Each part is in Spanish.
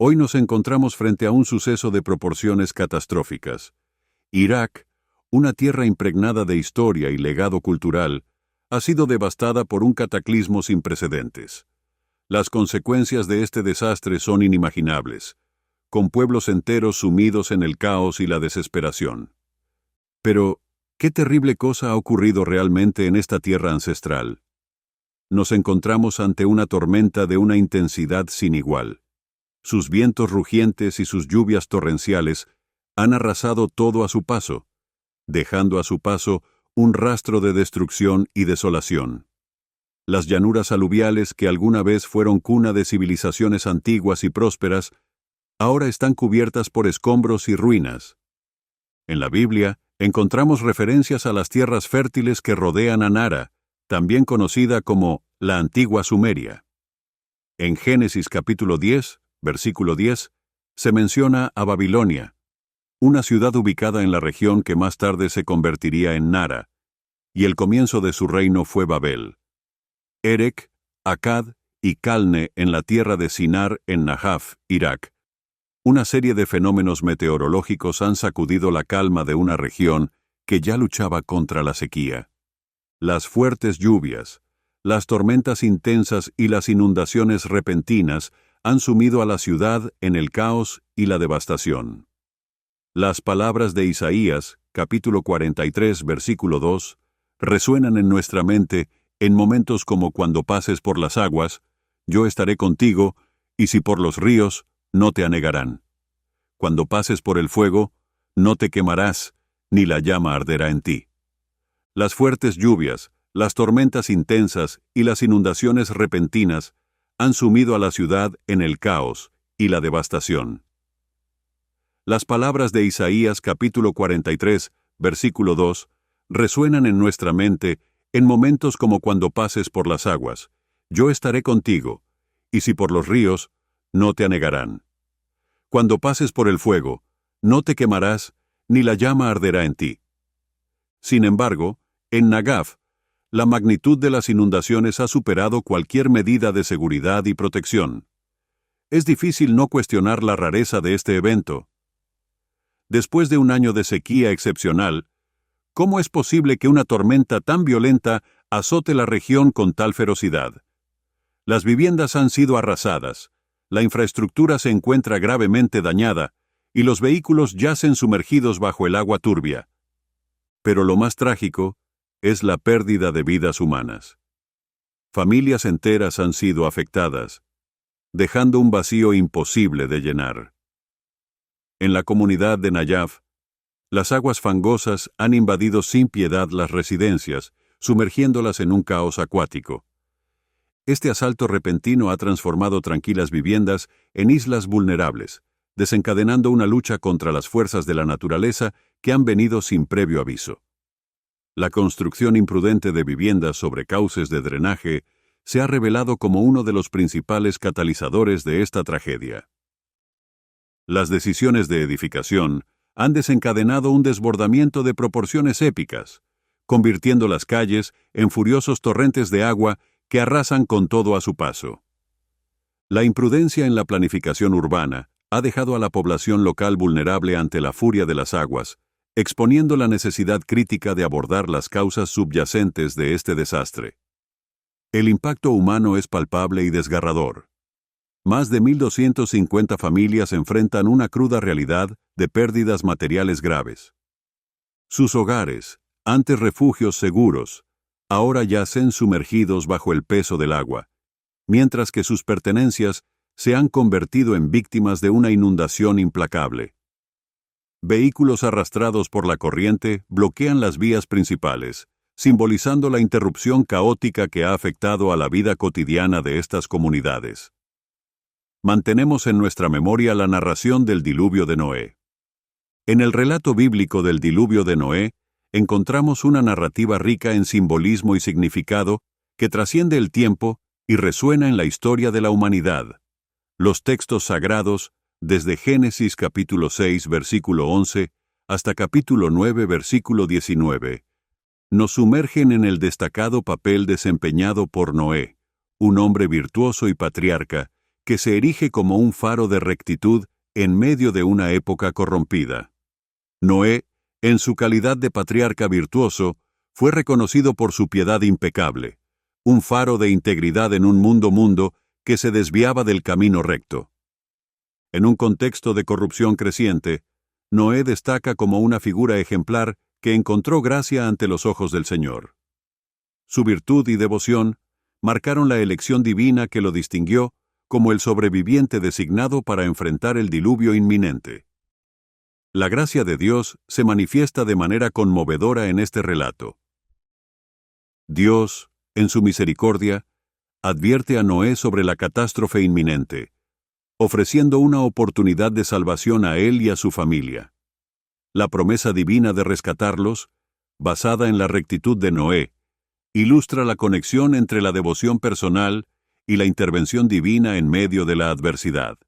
Hoy nos encontramos frente a un suceso de proporciones catastróficas. Irak, una tierra impregnada de historia y legado cultural, ha sido devastada por un cataclismo sin precedentes. Las consecuencias de este desastre son inimaginables, con pueblos enteros sumidos en el caos y la desesperación. Pero, ¿qué terrible cosa ha ocurrido realmente en esta tierra ancestral? Nos encontramos ante una tormenta de una intensidad sin igual. Sus vientos rugientes y sus lluvias torrenciales han arrasado todo a su paso, dejando a su paso un rastro de destrucción y desolación. Las llanuras aluviales que alguna vez fueron cuna de civilizaciones antiguas y prósperas, ahora están cubiertas por escombros y ruinas. En la Biblia encontramos referencias a las tierras fértiles que rodean a Nara, también conocida como la antigua Sumeria. En Génesis capítulo 10, versículo 10, se menciona a Babilonia, una ciudad ubicada en la región que más tarde se convertiría en Nara, y el comienzo de su reino fue Babel. Erech, Akkad y Calne en la tierra de Sinar en Najaf, Irak. Una serie de fenómenos meteorológicos han sacudido la calma de una región que ya luchaba contra la sequía. Las fuertes lluvias, las tormentas intensas y las inundaciones repentinas han sumido a la ciudad en el caos y la devastación. Las palabras de Isaías, capítulo 43, versículo 2, resuenan en nuestra mente en momentos como cuando pases por las aguas, yo estaré contigo, y si por los ríos, no te anegarán. Cuando pases por el fuego, no te quemarás, ni la llama arderá en ti. Las fuertes lluvias, las tormentas intensas y las inundaciones repentinas han sumido a la ciudad en el caos y la devastación. Las palabras de Isaías capítulo 43, versículo 2, resuenan en nuestra mente en momentos como cuando pases por las aguas, yo estaré contigo, y si por los ríos, no te anegarán. Cuando pases por el fuego, no te quemarás, ni la llama arderá en ti. Sin embargo, en Najaf, la magnitud de las inundaciones ha superado cualquier medida de seguridad y protección. Es difícil no cuestionar la rareza de este evento. Después de un año de sequía excepcional, ¿cómo es posible que una tormenta tan violenta azote la región con tal ferocidad? Las viviendas han sido arrasadas, la infraestructura se encuentra gravemente dañada y los vehículos yacen sumergidos bajo el agua turbia. Pero lo más trágico es la pérdida de vidas humanas. Familias enteras han sido afectadas, dejando un vacío imposible de llenar. En la comunidad de Najaf, las aguas fangosas han invadido sin piedad las residencias, sumergiéndolas en un caos acuático. Este asalto repentino ha transformado tranquilas viviendas en islas vulnerables, desencadenando una lucha contra las fuerzas de la naturaleza que han venido sin previo aviso. La construcción imprudente de viviendas sobre cauces de drenaje se ha revelado como uno de los principales catalizadores de esta tragedia. Las decisiones de edificación han desencadenado un desbordamiento de proporciones épicas, convirtiendo las calles en furiosos torrentes de agua que arrasan con todo a su paso. La imprudencia en la planificación urbana ha dejado a la población local vulnerable ante la furia de las aguas, exponiendo la necesidad crítica de abordar las causas subyacentes de este desastre. El impacto humano es palpable y desgarrador. Más de 1.250 familias enfrentan una cruda realidad de pérdidas materiales graves. Sus hogares, antes refugios seguros, ahora yacen sumergidos bajo el peso del agua, mientras que sus pertenencias se han convertido en víctimas de una inundación implacable. Vehículos arrastrados por la corriente bloquean las vías principales, simbolizando la interrupción caótica que ha afectado a la vida cotidiana de estas comunidades. Mantenemos en nuestra memoria la narración del diluvio de Noé. En el relato bíblico del diluvio de Noé, encontramos una narrativa rica en simbolismo y significado que trasciende el tiempo y resuena en la historia de la humanidad. Los textos sagrados, desde Génesis capítulo 6, versículo 11, hasta capítulo 9, versículo 19, nos sumergen en el destacado papel desempeñado por Noé, un hombre virtuoso y patriarca, que se erige como un faro de rectitud en medio de una época corrompida. Noé, en su calidad de patriarca virtuoso, fue reconocido por su piedad impecable, un faro de integridad en un mundo que se desviaba del camino recto. En un contexto de corrupción creciente, Noé destaca como una figura ejemplar que encontró gracia ante los ojos del Señor. Su virtud y devoción marcaron la elección divina que lo distinguió como el sobreviviente designado para enfrentar el diluvio inminente. La gracia de Dios se manifiesta de manera conmovedora en este relato. Dios, en su misericordia, advierte a Noé sobre la catástrofe inminente, ofreciendo una oportunidad de salvación a él y a su familia. La promesa divina de rescatarlos, basada en la rectitud de Noé, ilustra la conexión entre la devoción personal y la intervención divina en medio de la adversidad.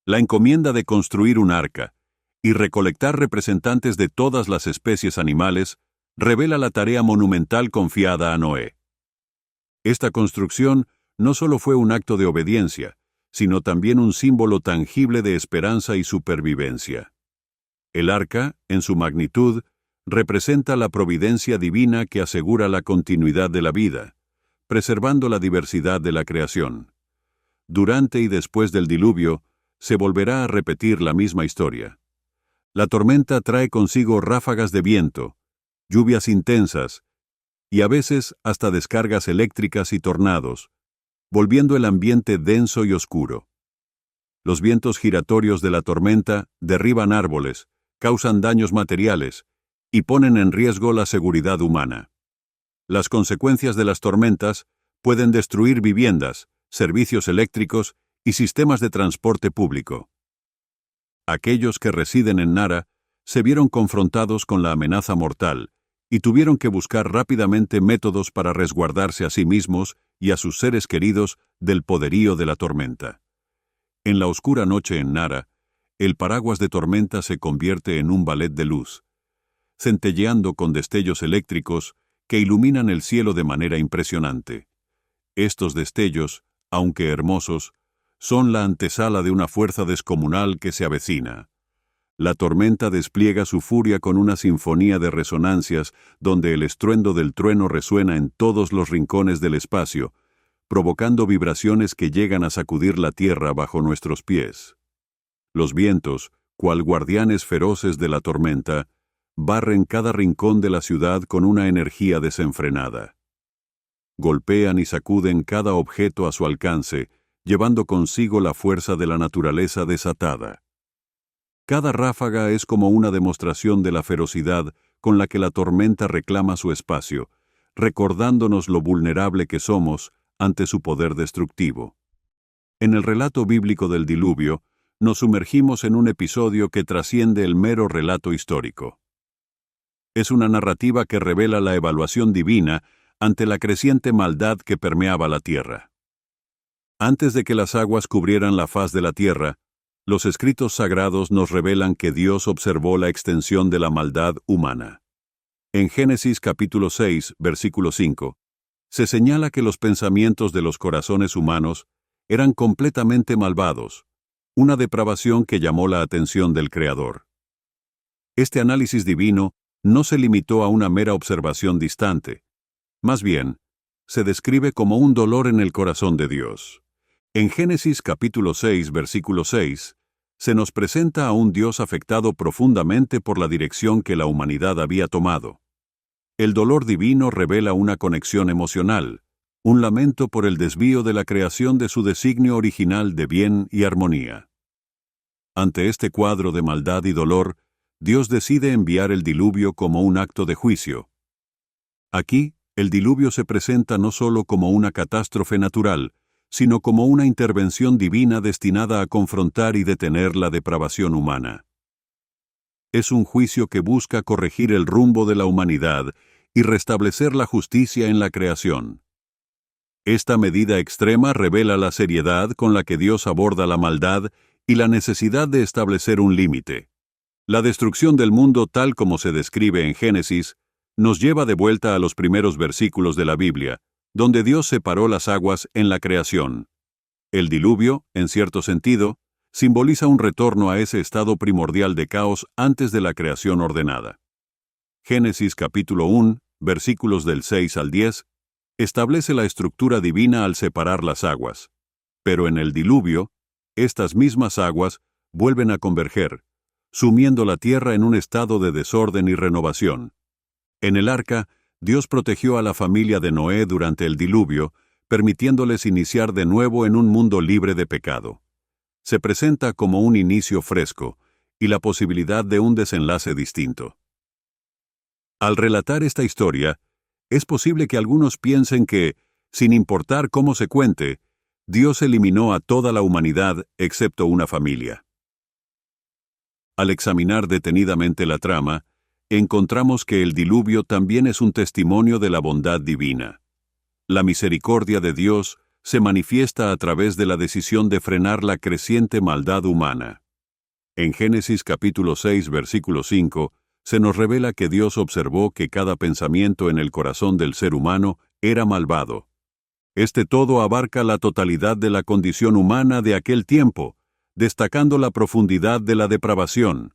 La encomienda de construir un arca y recolectar representantes de todas las especies animales revela la tarea monumental confiada a Noé. Esta construcción no solo fue un acto de obediencia, sino también un símbolo tangible de esperanza y supervivencia. El arca, en su magnitud, representa la providencia divina que asegura la continuidad de la vida, preservando la diversidad de la creación. Durante y después del diluvio, se volverá a repetir la misma historia. La tormenta trae consigo ráfagas de viento, lluvias intensas y a veces hasta descargas eléctricas y tornados, volviendo el ambiente denso y oscuro. Los vientos giratorios de la tormenta derriban árboles, causan daños materiales y ponen en riesgo la seguridad humana. Las consecuencias de las tormentas pueden destruir viviendas, servicios eléctricos y sistemas de transporte público. Aquellos que residen en Nara se vieron confrontados con la amenaza mortal y tuvieron que buscar rápidamente métodos para resguardarse a sí mismos y a sus seres queridos del poderío de la tormenta. En la oscura noche en Nara, el paraguas de tormenta se convierte en un ballet de luz, centelleando con destellos eléctricos que iluminan el cielo de manera impresionante. Estos destellos, aunque hermosos, son la antesala de una fuerza descomunal que se avecina. La tormenta despliega su furia con una sinfonía de resonancias donde el estruendo del trueno resuena en todos los rincones del espacio, provocando vibraciones que llegan a sacudir la tierra bajo nuestros pies. Los vientos, cual guardianes feroces de la tormenta, barren cada rincón de la ciudad con una energía desenfrenada. Golpean y sacuden cada objeto a su alcance, llevando consigo la fuerza de la naturaleza desatada. Cada ráfaga es como una demostración de la ferocidad con la que la tormenta reclama su espacio, recordándonos lo vulnerable que somos ante su poder destructivo. En el relato bíblico del diluvio, nos sumergimos en un episodio que trasciende el mero relato histórico. Es una narrativa que revela la evaluación divina ante la creciente maldad que permeaba la tierra. Antes de que las aguas cubrieran la faz de la tierra, los escritos sagrados nos revelan que Dios observó la extensión de la maldad humana. En Génesis capítulo 6, versículo 5, se señala que los pensamientos de los corazones humanos eran completamente malvados, una depravación que llamó la atención del Creador. Este análisis divino no se limitó a una mera observación distante. Más bien, se describe como un dolor en el corazón de Dios. En Génesis capítulo 6, versículo 6, se nos presenta a un Dios afectado profundamente por la dirección que la humanidad había tomado. El dolor divino revela una conexión emocional, un lamento por el desvío de la creación de su designio original de bien y armonía. Ante este cuadro de maldad y dolor, Dios decide enviar el diluvio como un acto de juicio. Aquí, el diluvio se presenta no solo como una catástrofe natural, sino como una intervención divina destinada a confrontar y detener la depravación humana. Es un juicio que busca corregir el rumbo de la humanidad y restablecer la justicia en la creación. Esta medida extrema revela la seriedad con la que Dios aborda la maldad y la necesidad de establecer un límite. La destrucción del mundo tal como se describe en Génesis nos lleva de vuelta a los primeros versículos de la Biblia, donde Dios separó las aguas en la creación. El diluvio, en cierto sentido, simboliza un retorno a ese estado primordial de caos antes de la creación ordenada. Génesis capítulo 1, versículos del 6 al 10, establece la estructura divina al separar las aguas. Pero en el diluvio, estas mismas aguas vuelven a converger, sumiendo la tierra en un estado de desorden y renovación. En el arca, Dios protegió a la familia de Noé durante el diluvio, permitiéndoles iniciar de nuevo en un mundo libre de pecado. Se presenta como un inicio fresco y la posibilidad de un desenlace distinto. Al relatar esta historia, es posible que algunos piensen que, sin importar cómo se cuente, Dios eliminó a toda la humanidad excepto una familia. Al examinar detenidamente la trama, encontramos que el diluvio también es un testimonio de la bondad divina. La misericordia de Dios se manifiesta a través de la decisión de frenar la creciente maldad humana. En Génesis capítulo 6, versículo 5, se nos revela que Dios observó que cada pensamiento en el corazón del ser humano era malvado. Este todo abarca la totalidad de la condición humana de aquel tiempo, destacando la profundidad de la depravación.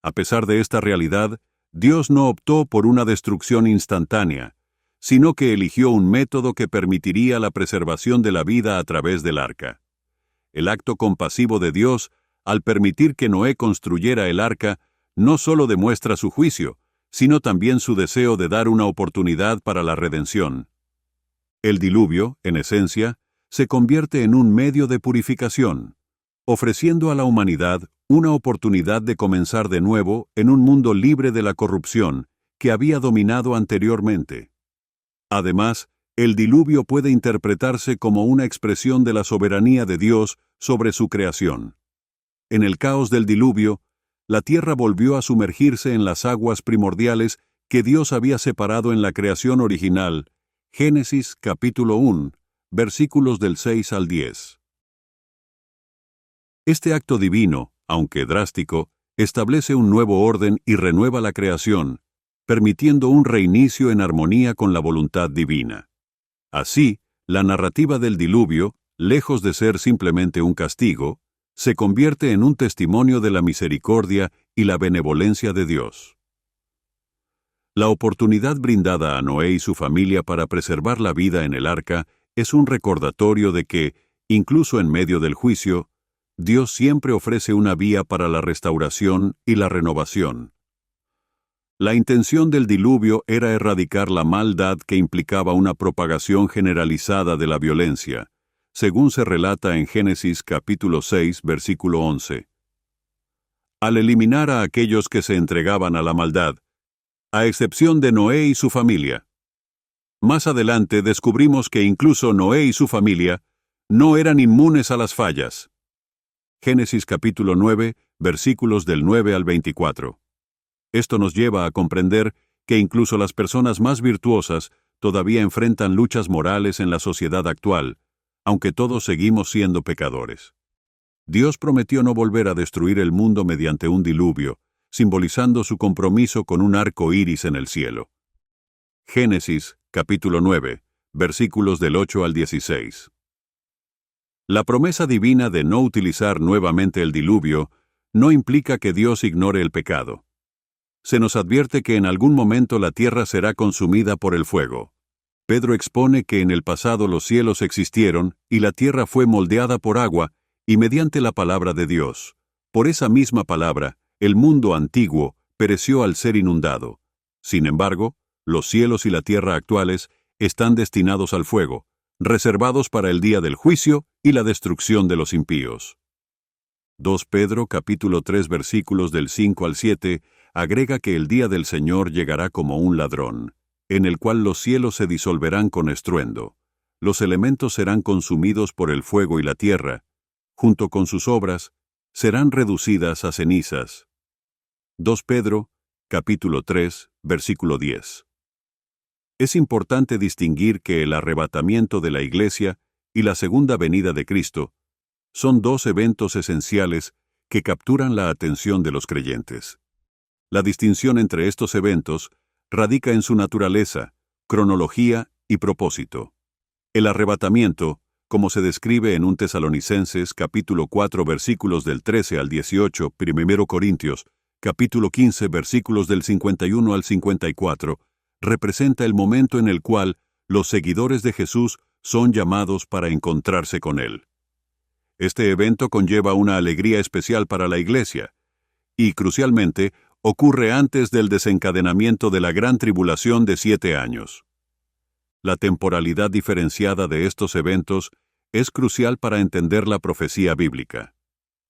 A pesar de esta realidad, Dios no optó por una destrucción instantánea, sino que eligió un método que permitiría la preservación de la vida a través del arca. El acto compasivo de Dios, al permitir que Noé construyera el arca, no solo demuestra su juicio, sino también su deseo de dar una oportunidad para la redención. El diluvio, en esencia, se convierte en un medio de purificación, ofreciendo a la humanidad una oportunidad de comenzar de nuevo en un mundo libre de la corrupción que había dominado anteriormente. Además, el diluvio puede interpretarse como una expresión de la soberanía de Dios sobre su creación. En el caos del diluvio, la tierra volvió a sumergirse en las aguas primordiales que Dios había separado en la creación original. Génesis capítulo 1, versículos del 6 al 10. Este acto divino, aunque drástico, establece un nuevo orden y renueva la creación, permitiendo un reinicio en armonía con la voluntad divina. Así, la narrativa del diluvio, lejos de ser simplemente un castigo, se convierte en un testimonio de la misericordia y la benevolencia de Dios. La oportunidad brindada a Noé y su familia para preservar la vida en el arca es un recordatorio de que, incluso en medio del juicio, Dios siempre ofrece una vía para la restauración y la renovación. La intención del diluvio era erradicar la maldad que implicaba una propagación generalizada de la violencia, según se relata en Génesis capítulo 6, versículo 11. Al eliminar a aquellos que se entregaban a la maldad, a excepción de Noé y su familia. Más adelante descubrimos que incluso Noé y su familia no eran inmunes a las fallas. Génesis capítulo 9, versículos del 9 al 24. Esto nos lleva a comprender que incluso las personas más virtuosas todavía enfrentan luchas morales en la sociedad actual, aunque todos seguimos siendo pecadores. Dios prometió no volver a destruir el mundo mediante un diluvio, simbolizando su compromiso con un arco iris en el cielo. Génesis, capítulo 9, versículos del 8 al 16. La promesa divina de no utilizar nuevamente el diluvio no implica que Dios ignore el pecado. Se nos advierte que en algún momento la tierra será consumida por el fuego. Pedro expone que en el pasado los cielos existieron y la tierra fue moldeada por agua y mediante la palabra de Dios. Por esa misma palabra, el mundo antiguo pereció al ser inundado. Sin embargo, los cielos y la tierra actuales están destinados al fuego, reservados para el día del juicio y la destrucción de los impíos. 2 Pedro capítulo 3 versículos del 5 al 7 agrega que el día del Señor llegará como un ladrón, en el cual los cielos se disolverán con estruendo, los elementos serán consumidos por el fuego y la tierra, junto con sus obras, serán reducidas a cenizas. 2 Pedro, capítulo 3, versículo 10. Es importante distinguir que el arrebatamiento de la Iglesia y la segunda venida de Cristo son dos eventos esenciales que capturan la atención de los creyentes. La distinción entre estos eventos radica en su naturaleza, cronología y propósito. El arrebatamiento, como se describe en 1 Tesalonicenses, capítulo 4, versículos del 13 al 18, 1 Corintios, capítulo 15, versículos del 51 al 54, representa el momento en el cual los seguidores de Jesús son llamados para encontrarse con Él. Este evento conlleva una alegría especial para la Iglesia, y, crucialmente, ocurre antes del desencadenamiento de la gran tribulación de 7 años. La temporalidad diferenciada de estos eventos es crucial para entender la profecía bíblica.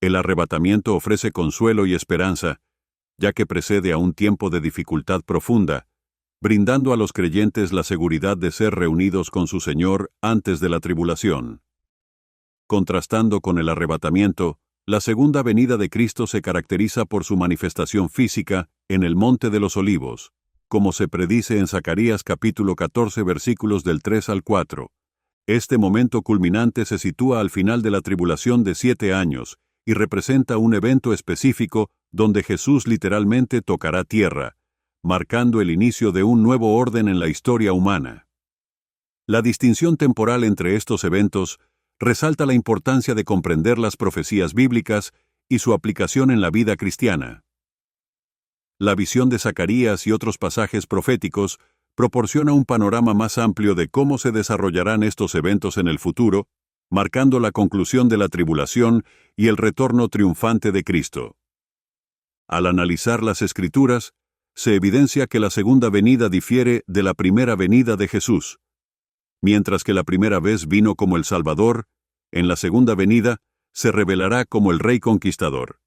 El arrebatamiento ofrece consuelo y esperanza, ya que precede a un tiempo de dificultad profunda, brindando a los creyentes la seguridad de ser reunidos con su Señor antes de la tribulación. Contrastando con el arrebatamiento, la segunda venida de Cristo se caracteriza por su manifestación física en el Monte de los Olivos, como se predice en Zacarías capítulo 14 versículos del 3 al 4. Este momento culminante se sitúa al final de la tribulación de 7 años y representa un evento específico donde Jesús literalmente tocará tierra, marcando el inicio de un nuevo orden en la historia humana. La distinción temporal entre estos eventos resalta la importancia de comprender las profecías bíblicas y su aplicación en la vida cristiana. La visión de Zacarías y otros pasajes proféticos proporciona un panorama más amplio de cómo se desarrollarán estos eventos en el futuro, marcando la conclusión de la tribulación y el retorno triunfante de Cristo. Al analizar las Escrituras, se evidencia que la segunda venida difiere de la primera venida de Jesús. Mientras que la primera vez vino como el Salvador, en la segunda venida se revelará como el Rey Conquistador.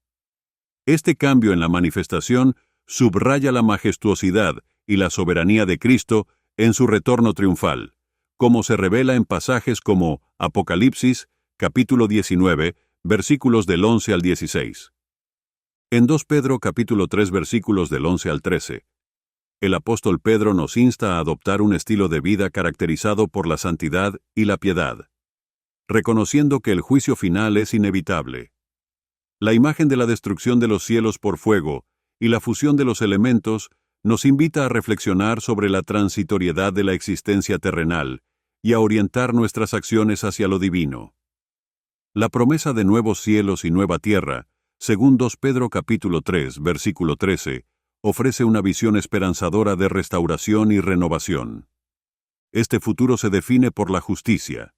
Este cambio en la manifestación subraya la majestuosidad y la soberanía de Cristo en su retorno triunfal, como se revela en pasajes como Apocalipsis, capítulo 19, versículos del 11 al 16. En 2 Pedro, capítulo 3, versículos del 11 al 13, el apóstol Pedro nos insta a adoptar un estilo de vida caracterizado por la santidad y la piedad, reconociendo que el juicio final es inevitable. La imagen de la destrucción de los cielos por fuego y la fusión de los elementos nos invita a reflexionar sobre la transitoriedad de la existencia terrenal y a orientar nuestras acciones hacia lo divino. La promesa de nuevos cielos y nueva tierra, según 2 Pedro capítulo 3, versículo 13, ofrece una visión esperanzadora de restauración y renovación. Este futuro se define por la justicia,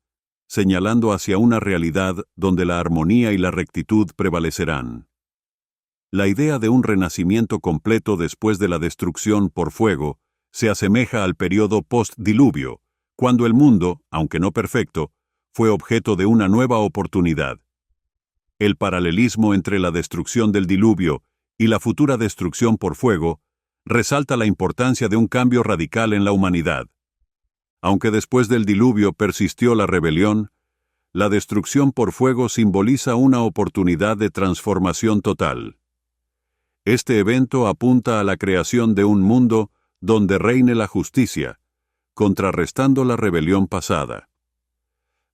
señalando hacia una realidad donde la armonía y la rectitud prevalecerán. La idea de un renacimiento completo después de la destrucción por fuego se asemeja al periodo post-diluvio, cuando el mundo, aunque no perfecto, fue objeto de una nueva oportunidad. El paralelismo entre la destrucción del diluvio y la futura destrucción por fuego resalta la importancia de un cambio radical en la humanidad. Aunque después del diluvio persistió la rebelión, la destrucción por fuego simboliza una oportunidad de transformación total. Este evento apunta a la creación de un mundo donde reine la justicia, contrarrestando la rebelión pasada.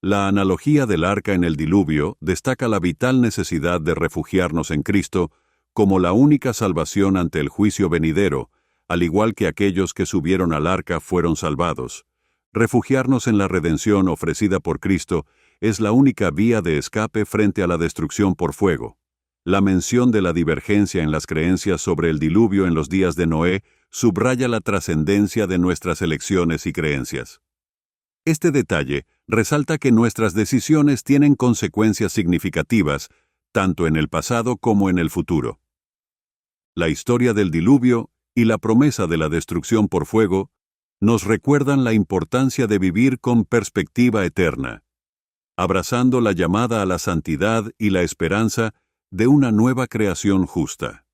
La analogía del arca en el diluvio destaca la vital necesidad de refugiarnos en Cristo como la única salvación ante el juicio venidero, al igual que aquellos que subieron al arca fueron salvados. Refugiarnos en la redención ofrecida por Cristo es la única vía de escape frente a la destrucción por fuego. La mención de la divergencia en las creencias sobre el diluvio en los días de Noé subraya la trascendencia de nuestras elecciones y creencias. Este detalle resalta que nuestras decisiones tienen consecuencias significativas, tanto en el pasado como en el futuro. La historia del diluvio y la promesa de la destrucción por fuego nos recuerdan la importancia de vivir con perspectiva eterna, abrazando la llamada a la santidad y la esperanza de una nueva creación justa.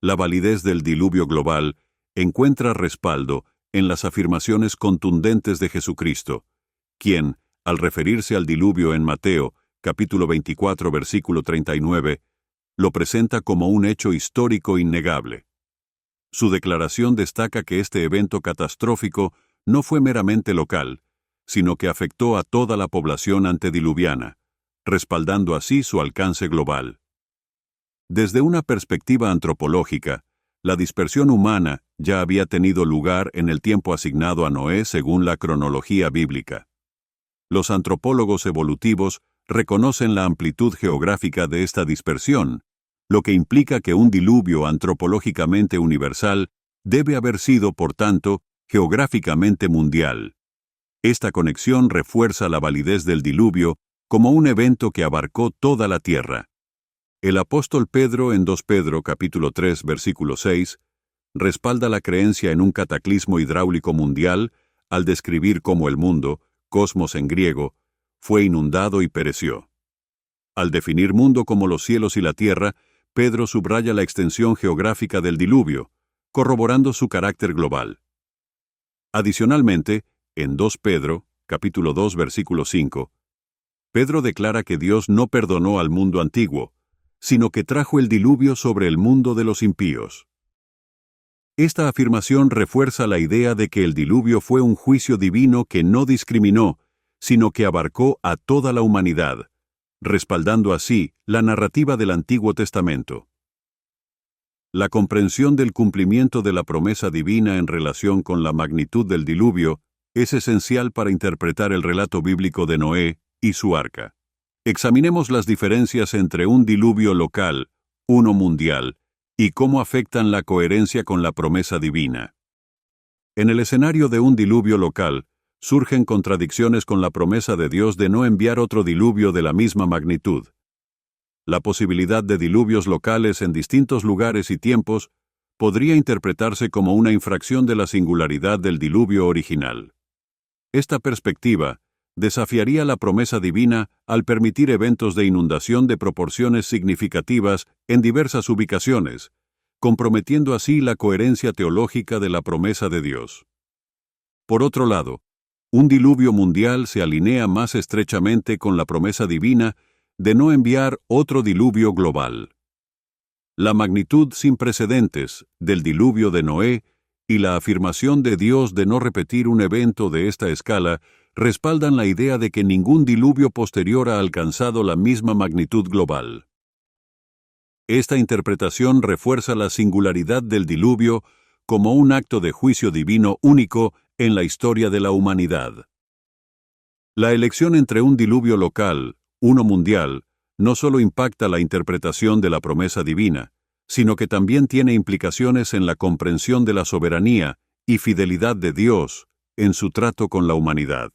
La validez del diluvio global encuentra respaldo en las afirmaciones contundentes de Jesucristo, quien, al referirse al diluvio en Mateo, capítulo 24, versículo 39, lo presenta como un hecho histórico innegable. Su declaración destaca que este evento catastrófico no fue meramente local, sino que afectó a toda la población antediluviana, respaldando así su alcance global. Desde una perspectiva antropológica, la dispersión humana ya había tenido lugar en el tiempo asignado a Noé según la cronología bíblica. los antropólogos evolutivos reconocen la amplitud geográfica de esta dispersión, lo que implica que un diluvio antropológicamente universal debe haber sido, por tanto, geográficamente mundial. Esta conexión refuerza la validez del diluvio como un evento que abarcó toda la tierra. El apóstol Pedro en 2 Pedro capítulo 3 versículo 6 respalda la creencia en un cataclismo hidráulico mundial al describir cómo el mundo, cosmos en griego, fue inundado y pereció. Al definir mundo como los cielos y la tierra, Pedro subraya la extensión geográfica del diluvio, corroborando su carácter global. Adicionalmente, en 2 Pedro, capítulo 2, versículo 5, Pedro declara que Dios no perdonó al mundo antiguo, sino que trajo el diluvio sobre el mundo de los impíos. Esta afirmación refuerza la idea de que el diluvio fue un juicio divino que no discriminó, sino que abarcó a toda la humanidad, respaldando así la narrativa del Antiguo Testamento. La comprensión del cumplimiento de la promesa divina en relación con la magnitud del diluvio es esencial para interpretar el relato bíblico de Noé y su arca. Examinemos las diferencias entre un diluvio local, uno mundial, y cómo afectan la coherencia con la promesa divina. En el escenario de un diluvio local, surgen contradicciones con la promesa de Dios de no enviar otro diluvio de la misma magnitud. La posibilidad de diluvios locales en distintos lugares y tiempos podría interpretarse como una infracción de la singularidad del diluvio original. Esta perspectiva desafiaría la promesa divina al permitir eventos de inundación de proporciones significativas en diversas ubicaciones, comprometiendo así la coherencia teológica de la promesa de Dios. Por otro lado, un diluvio mundial se alinea más estrechamente con la promesa divina de no enviar otro diluvio global. La magnitud sin precedentes del diluvio de Noé y la afirmación de Dios de no repetir un evento de esta escala respaldan la idea de que ningún diluvio posterior ha alcanzado la misma magnitud global. Esta interpretación refuerza la singularidad del diluvio como un acto de juicio divino único en la historia de la humanidad. La elección entre un diluvio local, uno mundial, no solo impacta la interpretación de la promesa divina, sino que también tiene implicaciones en la comprensión de la soberanía y fidelidad de Dios en su trato con la humanidad.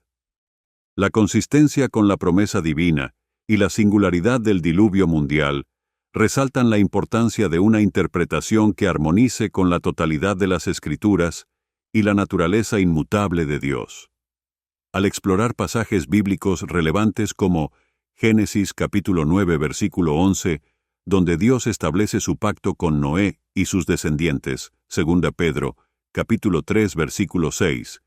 La consistencia con la promesa divina y la singularidad del diluvio mundial resaltan la importancia de una interpretación que armonice con la totalidad de las Escrituras y la naturaleza inmutable de Dios. Al explorar pasajes bíblicos relevantes como Génesis capítulo 9 versículo 11, donde Dios establece su pacto con Noé y sus descendientes, 2 Pedro, capítulo 3, versículo 6,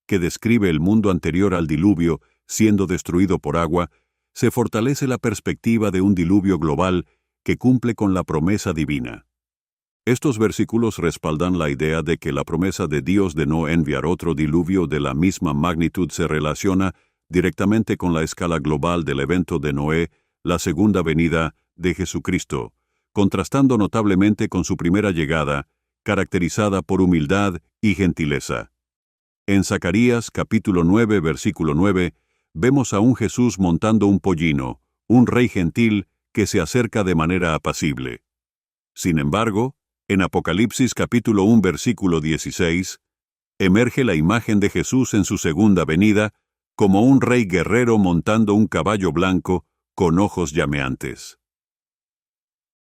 que describe el mundo anterior al diluvio siendo destruido por agua, se fortalece la perspectiva de un diluvio global que cumple con la promesa divina. Estos versículos respaldan la idea de que la promesa de Dios de no enviar otro diluvio de la misma magnitud se relaciona directamente con la escala global del evento de Noé, la segunda venida de Jesucristo, contrastando notablemente con su primera llegada, caracterizada por humildad y gentileza. En Zacarías capítulo 9 versículo 9, vemos a un Jesús montando un pollino, un rey gentil que se acerca de manera apacible. Sin embargo, en Apocalipsis capítulo 1 versículo 16, emerge la imagen de Jesús en su segunda venida como un rey guerrero montando un caballo blanco con ojos llameantes.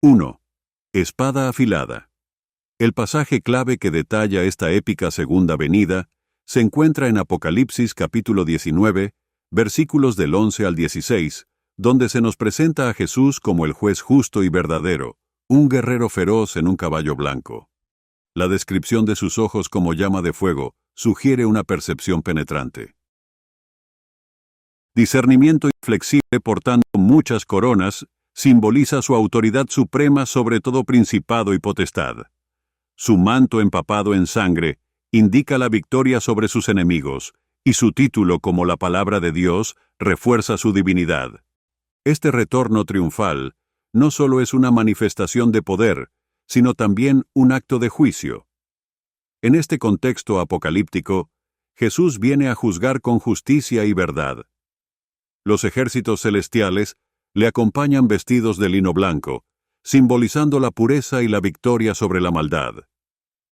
1. Espada afilada. El pasaje clave que detalla esta épica segunda venida se encuentra en Apocalipsis capítulo 19, versículos del 11 al 16, donde se nos presenta a Jesús como el juez justo y verdadero, un guerrero feroz en un caballo blanco. La descripción de sus ojos como llama de fuego sugiere una percepción penetrante. Discernimiento inflexible portando muchas coronas simboliza su autoridad suprema sobre todo principado y potestad. Su manto empapado en sangre indica la victoria sobre sus enemigos, y su título como la palabra de Dios refuerza su divinidad. Este retorno triunfal no solo es una manifestación de poder, sino también un acto de juicio. En este contexto apocalíptico, Jesús viene a juzgar con justicia y verdad. Los ejércitos celestiales le acompañan vestidos de lino blanco, simbolizando la pureza y la victoria sobre la maldad.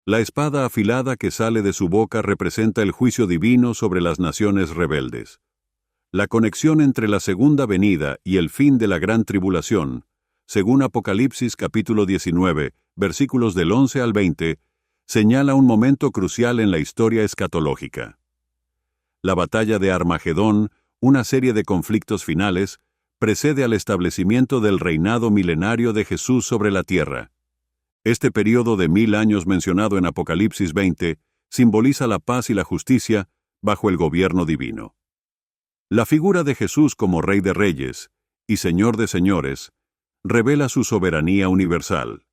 La espada afilada que sale de su boca representa el juicio divino sobre las naciones rebeldes. La conexión entre la segunda venida y el fin de la gran tribulación, según Apocalipsis capítulo 19, versículos del 11 al 20, señala un momento crucial en la historia escatológica. La batalla de Armagedón, una serie de conflictos finales, precede al establecimiento del reinado milenario de Jesús sobre la tierra. Este período de 1000 años mencionado en Apocalipsis 20 simboliza la paz y la justicia bajo el gobierno divino. La figura de Jesús como Rey de Reyes y Señor de Señores revela su soberanía universal.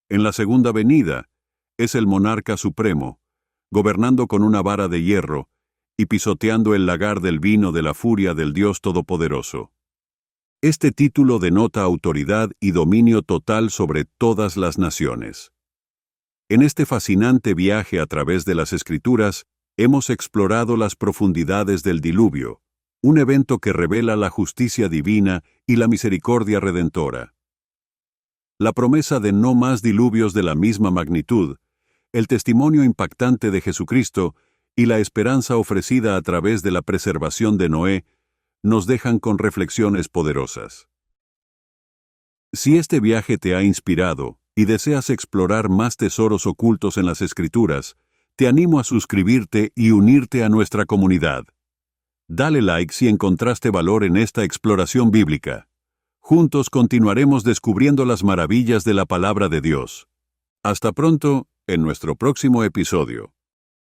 En la segunda venida, es el monarca supremo, gobernando con una vara de hierro y pisoteando el lagar del vino de la furia del Dios Todopoderoso. Este título denota autoridad y dominio total sobre todas las naciones. En este fascinante viaje a través de las Escrituras, hemos explorado las profundidades del diluvio, un evento que revela la justicia divina y la misericordia redentora. La promesa de no más diluvios de la misma magnitud, el testimonio impactante de Jesucristo y la esperanza ofrecida a través de la preservación de Noé nos dejan con reflexiones poderosas. Si este viaje te ha inspirado y deseas explorar más tesoros ocultos en las Escrituras, te animo a suscribirte y unirte a nuestra comunidad. Dale like si encontraste valor en esta exploración bíblica. Juntos continuaremos descubriendo las maravillas de la palabra de Dios. Hasta pronto en nuestro próximo episodio.